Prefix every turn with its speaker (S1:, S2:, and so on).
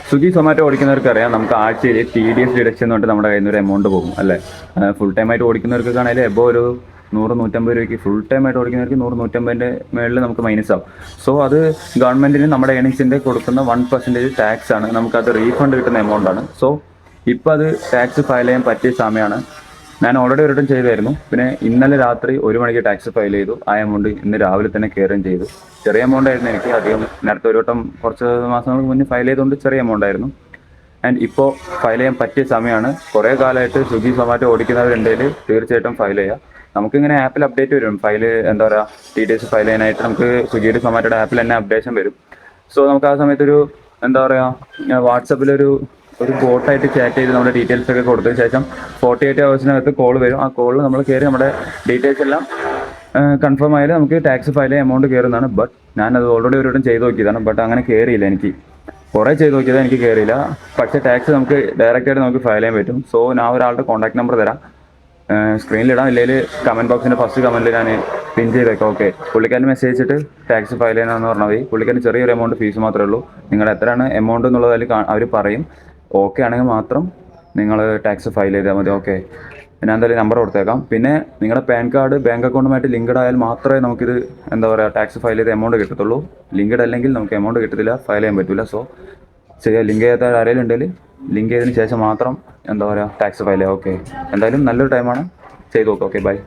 S1: സ്വിഗ്ഗി സൊമാറ്റോ ഓടിക്കുന്നവർക്ക് അറിയാം, നമുക്ക് ആഴ്ചയിൽ TDS ഡിഡക്ഷൻ എന്ന് പറഞ്ഞിട്ട് നമ്മുടെ കയ്യിൽ നിന്ന് ഒരു എമൗണ്ട് പോകും അല്ലേ. ഫുൾ ടൈം ആയിട്ട് ഓടിക്കുന്നവർക്ക് ആണെങ്കിൽ എബോ ഒരു 100-150 രൂപയ്ക്ക്, ഫുൾ ടൈം ആയിട്ട് ഓടിക്കുന്നവർക്ക് 100-150 മേളിൽ നമുക്ക് മൈനസ് ആവും. സോ അത് ഗവൺമെന്റിന് നമ്മുടെ ഏണിങ്സിന്റെ കൊടുക്കുന്ന 1% ടാക്സ് ആണ്, നമുക്കത് റീഫണ്ട് കിട്ടുന്ന എമൗണ്ട് ആണ്. സോ ഇപ്പം അത് ടാക്സ് ഫയൽ ചെയ്യാൻ പറ്റിയ സമയമാണ്. ഞാൻ ഓൾറെഡി ഒരു വട്ടം ചെയ്തായിരുന്നു. പിന്നെ ഇന്നലെ രാത്രി 1 മണിക്ക് ടാക്സ് ഫയൽ ചെയ്തു. ആ എമൗണ്ട് ഇന്ന് രാവിലെ തന്നെ കയറുകയും ചെയ്തു. ചെറിയ എമൗണ്ട് ആയിരുന്നു എനിക്ക്, അധികം നേരത്തെ ഒരു വട്ടം കുറച്ച് മാസങ്ങൾക്ക് മുന്നേ ഫയൽ ചെയ്തുകൊണ്ട് ചെറിയ എമൗണ്ട് ആയിരുന്നു. ആൻഡ് ഇപ്പോൾ ഫയൽ ചെയ്യാൻ പറ്റിയ സമയമാണ്. കുറേ കാലമായിട്ട് സ്വിഗ്ഗി സൊമാറ്റോ ഓടിക്കുന്നവരുണ്ടെങ്കിൽ തീർച്ചയായിട്ടും ഫയൽ ചെയ്യുക. നമുക്കിങ്ങനെ ആപ്പിൽ അപ്ഡേറ്റ് വരും, ഫയൽ എന്താ പറയുക TDS ഫയൽ ചെയ്യാനായിട്ട് നമുക്ക് സ്വിഗ്ഗിയുടെ സൊമാറ്റോയുടെ ആപ്പിൽ തന്നെ അപ്ഡേഷൻ വരും. സോ നമുക്ക് ആ സമയത്തൊരു എന്താ പറയുക വാട്സപ്പിലൊരു ബോട്ടായിട്ട് ചാറ്റ് ചെയ്ത് നമ്മുടെ ഡീറ്റെയിൽസ് ഒക്കെ കൊടുത്തതിന് ശേഷം 48 ഹവേഴ്സിനകത്ത് കോൾ വരും. ആ കോളിൽ നമ്മൾ കയറി നമ്മുടെ ഡീറ്റെയിൽസ് എല്ലാം കൺഫേം ആയാലും നമുക്ക് ടാക്സ് ഫയൽ ചെയ്യാൻ എമൗണ്ട് കയറുന്നതാണ്. ബട്ട് ഞാനത് ഓൾറെഡി ഒരു വട്ടം ചെയ്ത് നോക്കിയതാണ്, ബട്ട് അങ്ങനെ കയറിയില്ല. എനിക്ക് കുറേ ചെയ്ത് നോക്കിയത് എനിക്ക് കയറിയില്ല. പക്ഷേ ടാക്സ് നമുക്ക് ഡയറക്റ്റായിട്ട് നമുക്ക് ഫയൽ ചെയ്യാൻ പറ്റും. സോ ഞാൻ ഒരാളുടെ കോൺടാക്ട് നമ്പർ തരാം, സ്ക്രീനിലിടാം, ഇല്ലെങ്കിൽ കമൻറ്റ് ബോക്സിൻ്റെ ഫസ്റ്റ് കമൻറ്റിൽ ഞാൻ പിൻ ചെയ്തേക്കാം. ഓക്കെ, പുള്ളിക്കാരൻ മെസ്സേജ് അയച്ചിട്ട് ടാക്സ് ഫയൽ ചെയ്യാനെന്ന് പറഞ്ഞാൽ മതി. പുള്ളിക്കാരൻ ചെറിയൊരു എമൗണ്ട് ഫീസ് മാത്രമേ ഉള്ളൂ. നിങ്ങൾ എത്രയാണ് എമൗണ്ട് എന്നുള്ളത് അതിൽ അവർ പറയും. ഓക്കെ ആണെങ്കിൽ മാത്രം നിങ്ങൾ ടാക്സ് ഫയൽ ചെയ്താൽ മതി. ഓക്കെ, ഞാൻ എന്തായാലും നമ്പർ കൊടുത്തേക്കാം. പിന്നെ നിങ്ങളുടെ പാൻ കാർഡ് ബാങ്ക് അക്കൗണ്ടുമായിട്ട് ലിങ്ക്ഡ് ആയാൽ മാത്രമേ നമുക്കിത് എന്താ പറയുക ടാക്സ് ഫയൽ ചെയ്ത എമൗണ്ട് കിട്ടത്തുള്ളൂ. ലിങ്ക്ഡ് അല്ലെങ്കിൽ നമുക്ക് എമൗണ്ട് കിട്ടത്തില്ല, ഫയൽ ചെയ്യാൻ പറ്റില്ല. സോ ചെയ്യുക, ലിങ്ക് ചെയ്യാത്ത ആരെങ്കിലും ഉണ്ടെങ്കിൽ ലിങ്ക് ചെയ്തതിന് ശേഷം മാത്രം എന്താ പറയുക ടാക്സ് ഫയൽ ചെയ്യുക. ഓക്കെ, എന്തായാലും നല്ലൊരു ടൈമാണ്, ചെയ്ത് നോക്കാം. Okay, by.